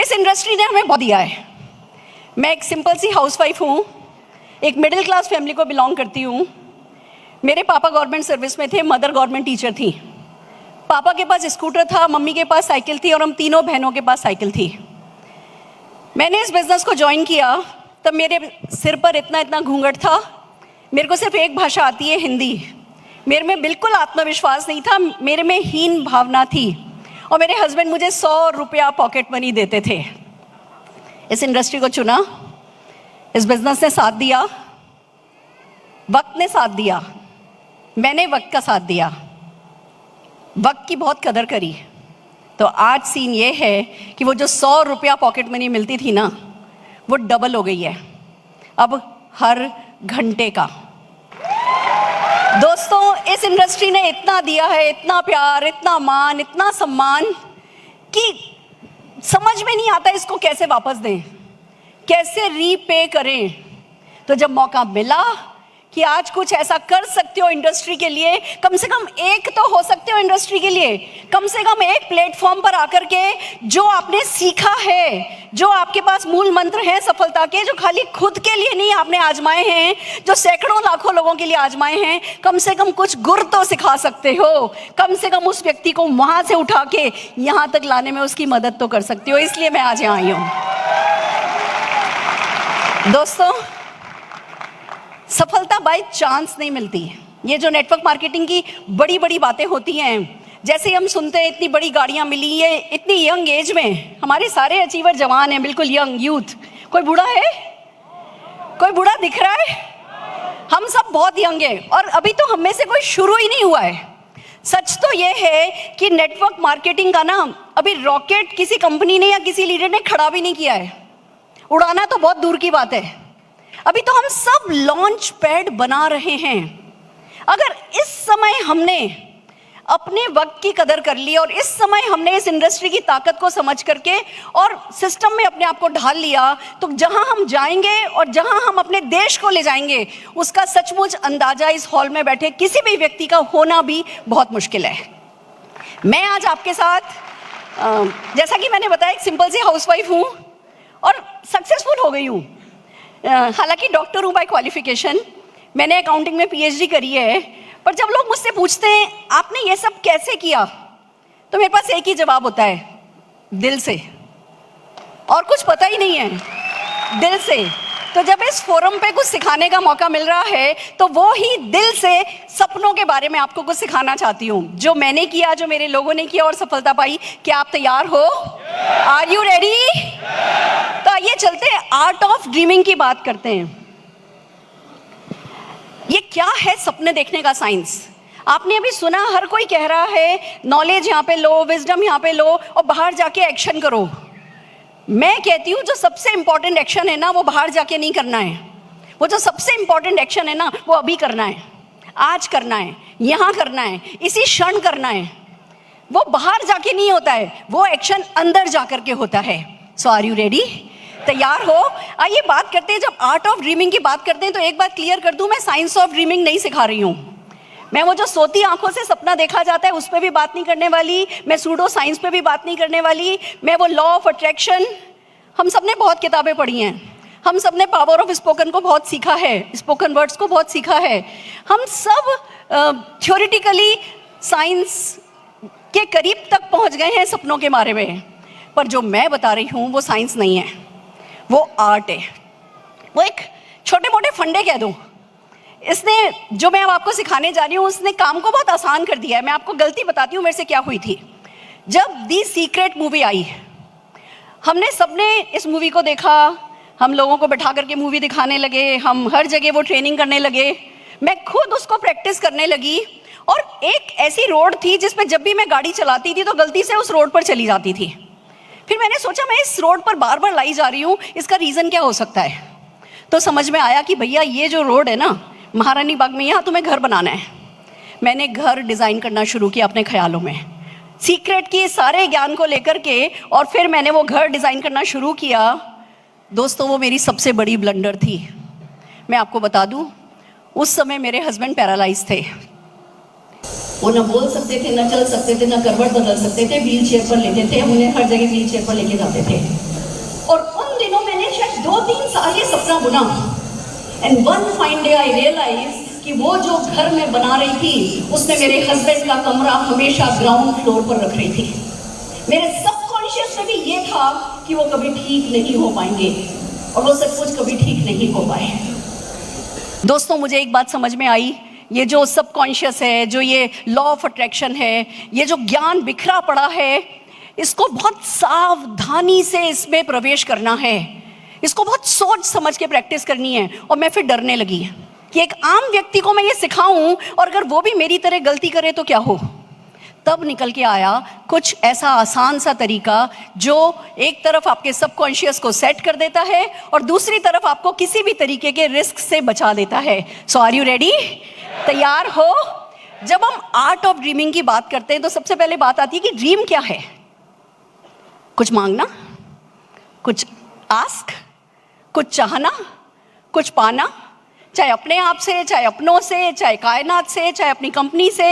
इस इंडस्ट्री ने हमें बहुत दिया है। मैं एक सिंपल सी हाउसवाइफ हूँ, एक मिडिल क्लास फैमिली को बिलोंग करती हूँ। मेरे पापा गवर्नमेंट सर्विस में थे, मदर गवर्नमेंट टीचर थी। पापा के पास स्कूटर था, मम्मी के पास साइकिल थी और हम तीनों बहनों के पास साइकिल थी। मैंने इस बिज़नेस को ज्वाइन किया तब मेरे सिर पर इतना इतना घूंघट था। मेरे को सिर्फ एक भाषा आती है, हिंदी। मेरे में बिल्कुल आत्मविश्वास नहीं था, मेरे में हीन भावना थी और मेरे हस्बैंड मुझे 100 रुपया पॉकेट मनी देते थे। इस इंडस्ट्री को चुना, इस बिज़नेस ने साथ दिया, वक्त ने साथ दिया, मैंने वक्त का साथ दिया, वक्त की बहुत कदर करी। तो आज सीन ये है कि वो जो 100 रुपया पॉकेट मनी मिलती थी ना, वो डबल हो गई है अब हर घंटे का। दोस्तों, इस इंडस्ट्री ने इतना दिया है, इतना प्यार, इतना मान, इतना सम्मान कि समझ में नहीं आता इसको कैसे वापस दें, कैसे रीपे करें। तो जब मौका मिला कि आज कुछ ऐसा कर सकते हो इंडस्ट्री के लिए, कम से कम एक तो हो सकते हो इंडस्ट्री के लिए, कम से कम एक प्लेटफॉर्म पर आकर के जो आपने सीखा है, जो आपके पास मूल मंत्र हैं सफलता के, जो खाली खुद के लिए नहीं आपने आजमाए हैं, जो सैकड़ों लाखों लोगों के लिए आजमाए हैं, कम से कम कुछ गुर तो सिखा सकते हो। कम से कम उस व्यक्ति को वहां से उठा के यहां तक लाने में उसकी मदद तो कर सकते हो। इसलिए मैं आज यहाँ आई हूं। दोस्तों, सफलता बाय चांस नहीं मिलती। ये जो नेटवर्क मार्केटिंग की बड़ी बड़ी बातें होती हैं, जैसे हम सुनते हैं इतनी बड़ी गाड़ियां मिली, ये इतनी यंग एज में, हमारे सारे अचीवर जवान हैं, बिल्कुल यंग यूथ। कोई बूढ़ा है? कोई बूढ़ा दिख रहा है? हम सब बहुत यंग हैं और अभी तो हम में से कोई शुरू ही नहीं हुआ है। सच तो ये है कि नेटवर्क मार्केटिंग का ना अभी रॉकेट किसी कंपनी ने या किसी लीडर ने खड़ा भी नहीं किया है। उड़ाना तो बहुत दूर की बात है, अभी तो हम सब लॉन्च पैड बना रहे हैं। अगर इस समय हमने अपने वक्त की कदर कर ली और इस समय हमने इस इंडस्ट्री की ताकत को समझ करके और सिस्टम में अपने आप को ढाल लिया, तो जहां हम जाएंगे और जहां हम अपने देश को ले जाएंगे, उसका सचमुच अंदाजा इस हॉल में बैठे किसी भी व्यक्ति का होना भी बहुत मुश्किल है। मैं आज आपके साथ, जैसा कि मैंने बताया, एक सिंपल सी हाउसवाइफ हूँ और सक्सेसफुल हो गई हूँ। हालांकि डॉक्टर हूँ बाय क्वालिफिकेशन, मैंने अकाउंटिंग में पीएचडी करी है, पर जब लोग मुझसे पूछते हैं आपने ये सब कैसे किया, तो मेरे पास एक ही जवाब होता है, दिल से। और कुछ पता ही नहीं है, दिल से। तो जब इस फोरम पे कुछ सिखाने का मौका मिल रहा है, तो वो ही दिल से सपनों के बारे में आपको कुछ सिखाना चाहती हूँ, जो मैंने किया, जो मेरे लोगों ने किया और सफलता पाई। क्या आप तैयार हो? Are you ready? तो आइए चलते हैं, आर्ट ऑफ ड्रीमिंग की बात करते हैं। ये क्या है सपने देखने का साइंस? आपने अभी सुना, हर कोई कह रहा है नॉलेज यहाँ पे लो, विजडम यहाँ पे लो और बाहर जाके एक्शन करो। मैं कहती हूँ जो सबसे इंपॉर्टेंट एक्शन है ना, वो बाहर जाके नहीं करना है। वो जो सबसे इंपॉर्टेंट एक्शन है ना, वो अभी करना है, आज करना है, यहाँ करना है, इसी क्षण करना है। वो बाहर जाके नहीं होता है, वो एक्शन अंदर जाकर के होता है। सो आर यू रेडी? तैयार हो? आइए बात करते हैं। जब आर्ट ऑफ ड्रीमिंग की बात करते हैं तो एक बात क्लियर कर दूं, मैं साइंस ऑफ ड्रीमिंग नहीं सिखा रही हूँ। मैं वो जो सोती आंखों से सपना देखा जाता है उस पर भी बात नहीं करने वाली, मैं सूडो साइंस पे भी बात नहीं करने वाली, मैं वो लॉ ऑफ अट्रैक्शन, हम सब ने बहुत किताबें पढ़ी हैं, हम सब ने पावर ऑफ स्पोकन को बहुत सीखा है, स्पोकन वर्ड्स को बहुत सीखा है, हम सब थ्योरेटिकली साइंस के करीब तक पहुंच गए हैं सपनों के बारे में। पर जो मैं बता रही हूँ वो साइंस नहीं है, वो आर्ट है। वो एक छोटे मोटे फंडे कह दो, इसने, जो मैं अब आपको सिखाने जा रही हूँ, उसने काम को बहुत आसान कर दिया है। मैं आपको गलती बताती हूँ मेरे से क्या हुई थी। जब दी सीक्रेट मूवी आई, हमने सबने इस मूवी को देखा, हम लोगों को बैठा करके मूवी दिखाने लगे, हम हर जगह वो ट्रेनिंग करने लगे, मैं खुद उसको प्रैक्टिस करने लगी। और एक ऐसी रोड थी जिसपे जब भी मैं गाड़ी चलाती थी तो गलती से उस रोड पर चली जाती थी। फिर मैंने सोचा मैं इस रोड पर बार बार लाई जा रही हूँ, इसका रीज़न क्या हो सकता है? तो समझ में आया कि भैया ये जो रोड है ना महारानी बाग में, यहाँ तुम्हें घर बनाना है। मैंने घर डिज़ाइन करना शुरू किया अपने ख्यालों में, सीक्रेट की सारे ज्ञान को लेकर के, और फिर मैंने वो घर डिज़ाइन करना शुरू किया। दोस्तों, वो मेरी सबसे बड़ी ब्लंडर थी। मैं आपको बता दूं, उस समय मेरे हस्बैंड पैरालाइज थे, वो ना बोल सकते थे, ना चल सकते थे, ना करवट बदल सकते थे, व्हील चेयर पर लेटे थे, हम उन्हें हर जगह व्हील चेयर पर लेके जाते थे। 2-3 साल ये सपना बुना, and one fine day I realise कि वो जो घर में बना रही थी उसने मेरे हस्बैंड का कमरा हमेशा ग्राउंड फ्लोर पर रख रही थी। मेरे सबकॉन्शियस में भी ये था कि वो कभी ठीक नहीं हो पाएंगे, और वो सब कुछ कभी ठीक नहीं हो पाए। दोस्तों, मुझे एक बात समझ में आई, ये जो सबकॉन्शियस है, जो ये लॉ ऑफ अट्रैक्शन है, ये जो ज्ञान बिखरा पड़ा है, इसको बहुत सावधानी से इसमें प्रवेश करना है, इसको बहुत सोच समझ के प्रैक्टिस करनी है। और मैं फिर डरने लगी कि एक आम व्यक्ति को मैं ये सिखाऊं और अगर वो भी मेरी तरह गलती करे तो क्या हो। तब निकल के आया कुछ ऐसा आसान सा तरीका जो एक तरफ आपके सबकॉन्शियस को सेट कर देता है और दूसरी तरफ आपको किसी भी तरीके के रिस्क से बचा देता है। सो आर यू रेडी? तैयार हो? जब हम आर्ट ऑफ ड्रीमिंग की बात करते हैं तो सबसे पहले बात आती है कि ड्रीम क्या है? कुछ मांगना, कुछ आस्क, कुछ चाहना, कुछ पाना, चाहे अपने आप से, चाहे अपनों से, चाहे कायनात से, चाहे अपनी कंपनी से,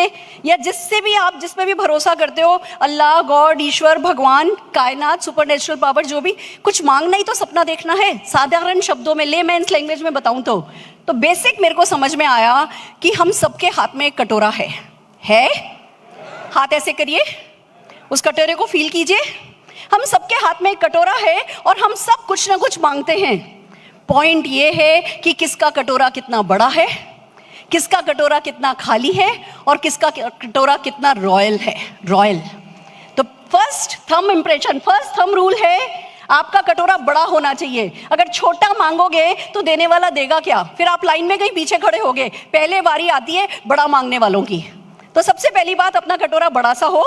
या जिससे भी आप जिसमें भी भरोसा करते हो, अल्लाह, गॉड, ईश्वर, भगवान, कायनात, सुपरनेचुरल पावर, जो भी। कुछ मांगना ही तो सपना देखना है। साधारण शब्दों में, लेमैन्स लैंग्वेज में बताऊं तो बेसिक मेरे को समझ में आया कि हम सबके हाथ में एक कटोरा है। हाथ ऐसे करिए, उस कटोरे को फील कीजिए। हम सबके हाथ में एक कटोरा है और हम सब कुछ ना कुछ मांगते हैं। पॉइंट ये है कि किसका कटोरा कितना बड़ा है, किसका कटोरा कितना खाली है, और किसका कटोरा कितना रॉयल है। रॉयल। तो first thumb impression, first thumb rule है, आपका कटोरा बड़ा होना चाहिए। अगर छोटा मांगोगे तो देने वाला देगा क्या? फिर आप लाइन में कहीं पीछे खड़े होगे। पहले बारी आती है बड़ा मांगने वालों की। तो सबसे पहली बात, अपना कटोरा बड़ा सा हो।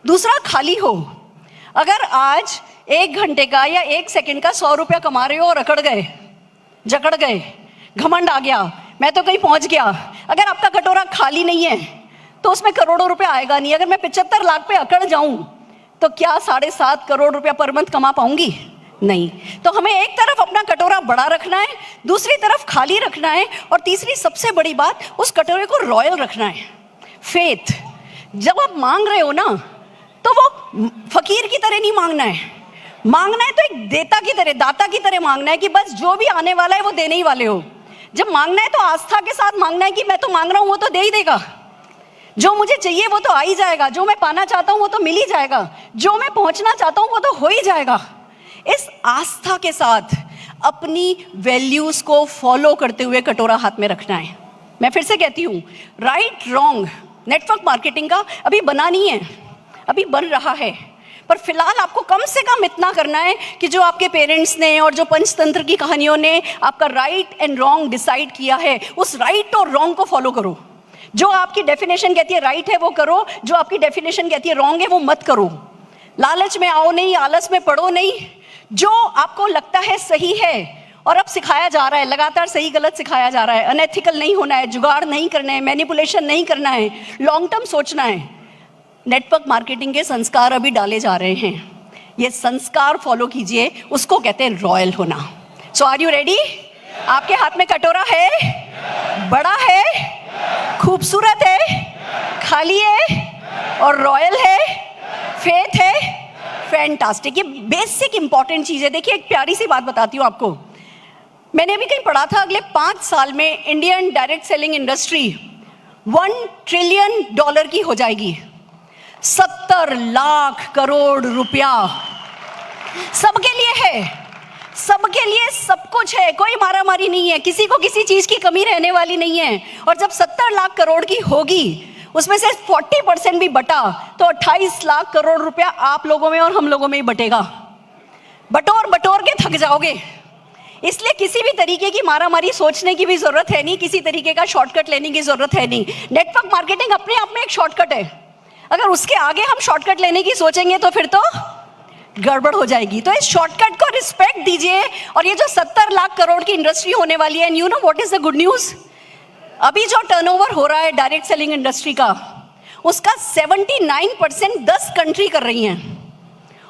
दूसरा, खाली हो। अगर आज 1 घंटे का या 1 सेकंड का 100 रुपया कमा रहे हो और अकड़ गए, जकड़ गए, घमंड आ गया, मैं तो कहीं पहुंच गया, अगर आपका कटोरा खाली नहीं है तो उसमें करोड़ों रुपया आएगा नहीं। अगर मैं 75 लाख पे अकड़ जाऊं तो क्या 7.5 करोड़ रुपया पर मंथ कमा पाऊंगी? नहीं। तो हमें एक तरफ अपना कटोरा बड़ा रखना है, दूसरी तरफ खाली रखना है, और तीसरी सबसे बड़ी बात, उस कटोरे को रॉयल रखना है। फेथ। जब आप मांग रहे हो ना, तो वो फकीर की तरह नहीं मांगना है। मांगना है तो एक देता की तरह, दाता की तरह मांगना है कि बस जो भी आने वाला है वो देने ही वाले हो। जब मांगना है तो आस्था के साथ मांगना है कि मैं तो मांग रहा हूं, वो तो दे ही देगा। जो मुझे चाहिए वो तो आ ही जाएगा, जो मैं पाना चाहता हूं वो तो मिल ही जाएगा, जो मैं पहुंचना चाहता हूं वो तो हो ही जाएगा। इस आस्था के साथ अपनी वैल्यूज को फॉलो करते हुए कटोरा हाथ में रखना है। मैं फिर से कहती हूं, राइट रॉन्ग नेटवर्क मार्केटिंग का अभी बना नहीं है, अभी बन रहा है। पर फिलहाल आपको कम से कम इतना करना है कि जो आपके पेरेंट्स ने और जो पंचतंत्र की कहानियों ने आपका राइट एंड रॉन्ग डिसाइड किया है, उस राइट और रॉन्ग को फॉलो करो। जो आपकी डेफिनेशन कहती है राइट है वो करो, जो आपकी डेफिनेशन कहती है रॉन्ग है वो मत करो। लालच में आओ नहीं, आलस में पड़ो नहीं। जो आपको लगता है सही है, और अब सिखाया जा रहा है, लगातार सही गलत सिखाया जा रहा है, अनएथिकल नहीं होना है, जुगाड़ नहीं करना है, मैनिपुलेशन नहीं करना है, लॉन्ग टर्म सोचना है। नेटवर्क मार्केटिंग के संस्कार अभी डाले जा रहे हैं, ये संस्कार फॉलो कीजिए, उसको कहते हैं रॉयल होना। सो आर यू रेडी? आपके हाथ में कटोरा है, बड़ा है, खूबसूरत है, खाली है और रॉयल है, फेथ है, फैंटास्टिक। ये बेसिक इंपॉर्टेंट चीज है। देखिए, एक प्यारी सी बात बताती हूँ आपको। मैंने अभी कहीं पढ़ा था, अगले 5 साल में Indian direct selling industry $1 trillion की हो जाएगी। 70 लाख करोड़ रुपया सबके लिए है, सबके लिए सब कुछ है, कोई मारामारी नहीं है, किसी को किसी चीज की कमी रहने वाली नहीं है। और जब 70 लाख करोड़ की होगी, उसमें से 40% भी बटा तो 28 लाख करोड़ रुपया आप लोगों में और हम लोगों में ही बटेगा। बटोर बटोर के थक जाओगे। इसलिए किसी भी तरीके की मारामारी सोचने की भी जरूरत है नहीं, किसी तरीके का शॉर्टकट लेने की जरूरत है नहीं। नेटवर्क मार्केटिंग अपने आप में एक शॉर्टकट है। अगर उसके आगे हम शॉर्टकट लेने की सोचेंगे तो फिर तो गड़बड़ हो जाएगी। तो इस शॉर्टकट को रिस्पेक्ट दीजिए। और ये जो 70 लाख करोड़ की इंडस्ट्री होने वाली है, and you know what is the good news, अभी जो टर्नओवर हो रहा है डायरेक्ट सेलिंग इंडस्ट्री का, उसका 79% 10 कंट्री कर रही हैं,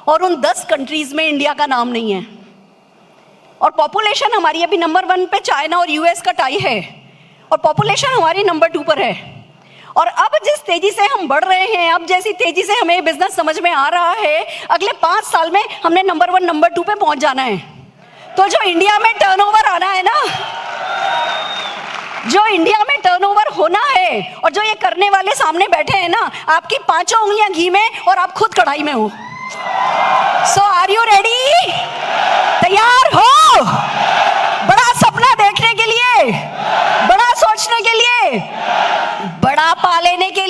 और उन 10 कंट्रीज में इंडिया का नाम नहीं है। और पॉपुलेशन हमारी अभी नंबर 1 पे चाइना और यूएस का टाई है, और पॉपुलेशन हमारी नंबर 2 पर है। और अब जिस तेजी से हम बढ़ रहे हैं, अब जैसी तेजी से हमें बिजनेस समझ में आ रहा है, अगले 5 साल में हमने नंबर 1 नंबर 2 पे पहुंच जाना है। तो जो इंडिया में टर्नओवर आना है ना, जो इंडिया में टर्नओवर होना है, और जो ये करने वाले सामने बैठे हैं ना, आपकी 5 उंगलियां घी में और आप खुद कढ़ाई में हो। सो आर यू रेडी? तैयार हो बड़ा सपना देखने के लिए, बड़ा सोचने के लिए, बड़ा पा लेने के